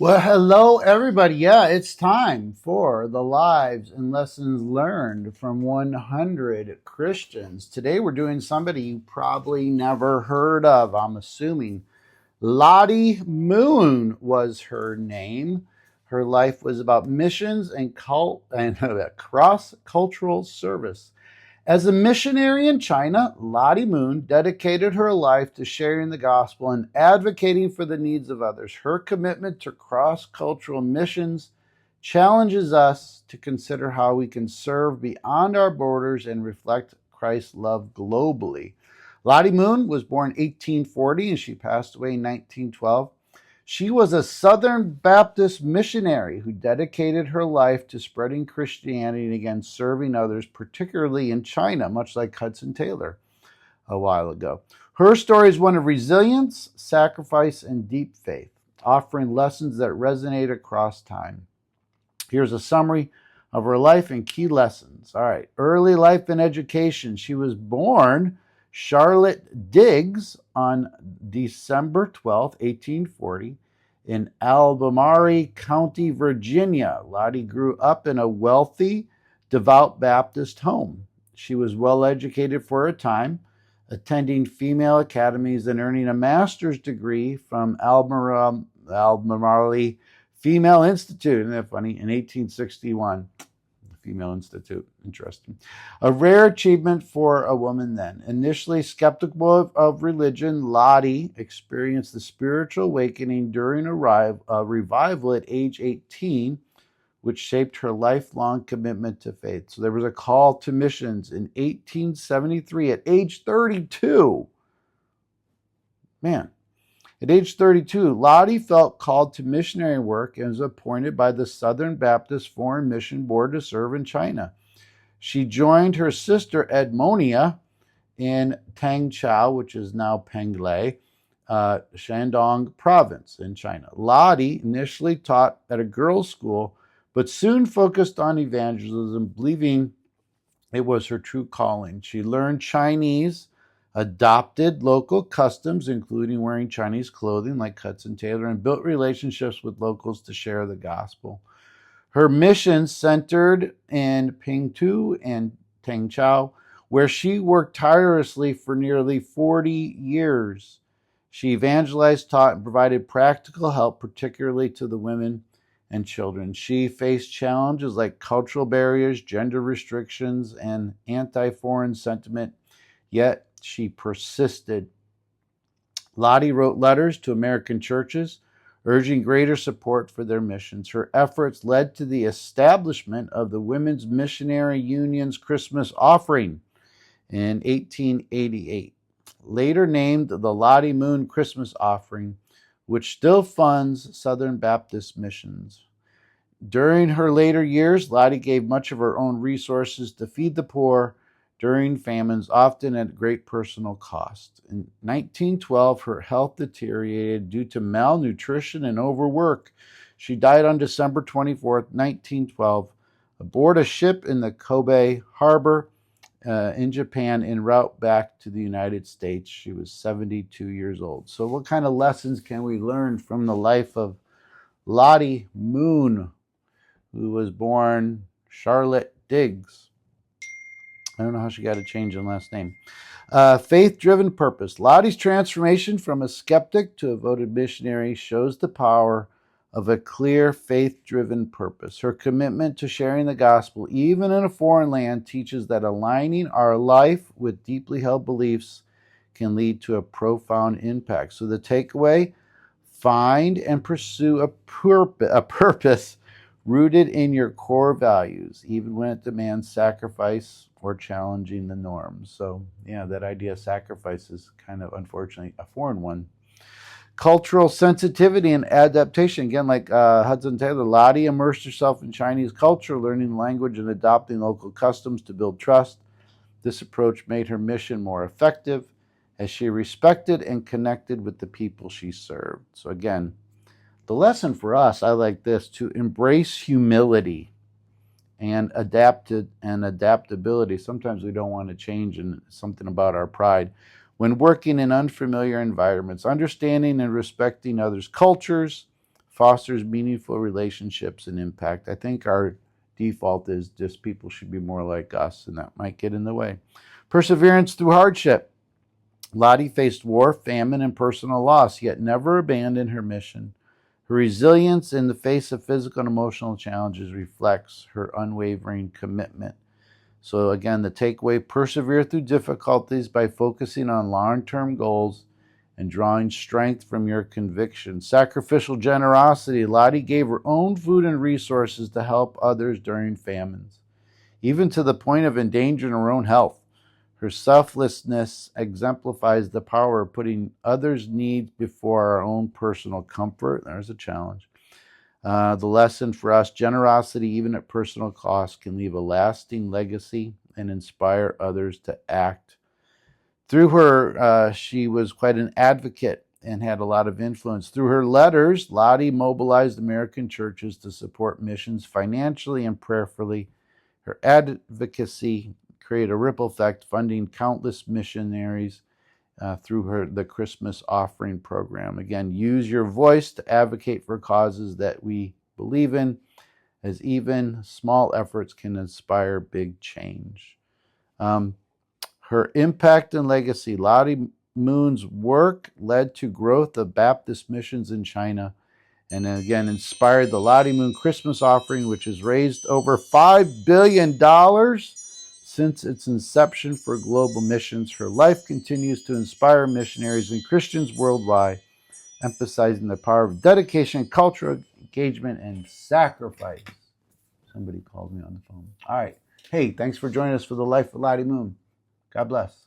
Well, hello, everybody. Yeah, it's time for the lives and lessons learned from 100 Christians. Today, we're doing somebody you probably never heard of, I'm assuming. Lottie Moon was her name. Her life was about missions and cross cultural service. As a missionary in China, Lottie Moon dedicated her life to sharing the gospel and advocating for the needs of others. Her commitment to cross cultural missions challenges us to consider how we can serve beyond our borders and reflect Christ's love globally. Lottie Moon was born 1840 and she passed away in 1912. She was a Southern Baptist missionary who dedicated her life to spreading Christianity and again serving others, particularly in China, much like Hudson Taylor a while ago. Her story is one of resilience, sacrifice, and deep faith, offering lessons that resonate across time. Here's a summary of her life and key lessons. All right, early life and education. She was born Charlotte Diggs on December 12th, 1840, in Albemarle County, Virginia. Lottie grew up in a wealthy, devout Baptist home. She was well educated for her time, attending female academies and earning a master's degree from Albemarle Female Institute. Isn't that funny? In 1861. Female Institute. Interesting. A rare achievement for a woman then. Initially skeptical of religion, Lottie experienced the spiritual awakening during a revival at age 18, which shaped her lifelong commitment to faith. So there was a call to missions in 1873 at age 32. Man. At age 32, Lottie felt called to missionary work and was appointed by the Southern Baptist Foreign Mission Board to serve in China. She joined her sister Edmonia in Tangchao, which is now Penglai, Shandong province in China. Lottie initially taught at a girls' school, but soon focused on evangelism, believing it was her true calling. She learned Chinese, adopted local customs, including wearing Chinese clothing like Hudson Taylor, and built relationships with locals to share the gospel. Her mission centered in Pingtu and Tangchao, where she worked tirelessly for nearly 40 years. She evangelized, taught, and provided practical help, particularly to the women and children. She faced challenges like cultural barriers, gender restrictions, and anti-foreign sentiment, yet she persisted. Lottie wrote letters to American churches, urging greater support for their missions. Her efforts led to the establishment of the Women's Missionary Union's Christmas offering in 1888, later named the Lottie Moon Christmas Offering, which still funds Southern Baptist missions. During her later years, Lottie gave much of her own resources to feed the poor during famines, often at great personal cost. In 1912, her health deteriorated due to malnutrition and overwork. She died on December 24th, 1912, aboard a ship in the Kobe harbor in Japan en route back to the United States. She was 72 years old. So what kind of lessons can we learn from the life of Lottie Moon, who was born Charlotte Diggs? I don't know how she got a change in last name. Faith-driven purpose. Lottie's transformation from a skeptic to a voted missionary shows the power of a clear faith-driven purpose. Her commitment to sharing the gospel, even in a foreign land, teaches that aligning our life with deeply held beliefs can lead to a profound impact. So the takeaway, find and pursue a purpose rooted in your core values, even when it demands sacrifice or challenging the norms. So, yeah, that idea of sacrifice is kind of, unfortunately, a foreign one. Cultural sensitivity and adaptation. Again, like Hudson Taylor, Lottie immersed herself in Chinese culture, learning language and adopting local customs to build trust. This approach made her mission more effective as she respected and connected with the people she served. So, again, the lesson for us, I like this, to embrace humility and adaptability. Sometimes we don't want to change, and something about our pride. When working in unfamiliar environments, understanding and respecting others' cultures, fosters meaningful relationships and impact. I think our default is just people should be more like us, and that might get in the way. Perseverance through hardship. Lottie faced war, famine, and personal loss, yet never abandoned her mission. Her resilience in the face of physical and emotional challenges reflects her unwavering commitment. So again, the takeaway, persevere through difficulties by focusing on long-term goals and drawing strength from your convictions. Sacrificial generosity. Lottie gave her own food and resources to help others during famines, even to the point of endangering her own health. Her selflessness exemplifies the power of putting others' needs before our own personal comfort. There's a challenge. The lesson for us, generosity, even at personal cost, can leave a lasting legacy and inspire others to act. Through her, she was quite an advocate and had a lot of influence. Through her letters, Lottie mobilized American churches to support missions financially and prayerfully. Her advocacy created a ripple effect, funding countless missionaries through the Christmas offering program. Again, use your voice to advocate for causes that we believe in, as even small efforts can inspire big change. Her impact and legacy. Lottie Moon's work led to growth of Baptist missions in China, and again inspired the Lottie Moon Christmas offering, which has raised over $5 billion since its inception for global missions. Her life continues to inspire missionaries and Christians worldwide, emphasizing the power of dedication, cultural engagement, and sacrifice. Somebody called me on the phone. All right. Hey, thanks for joining us for the Life of Lottie Moon. God bless.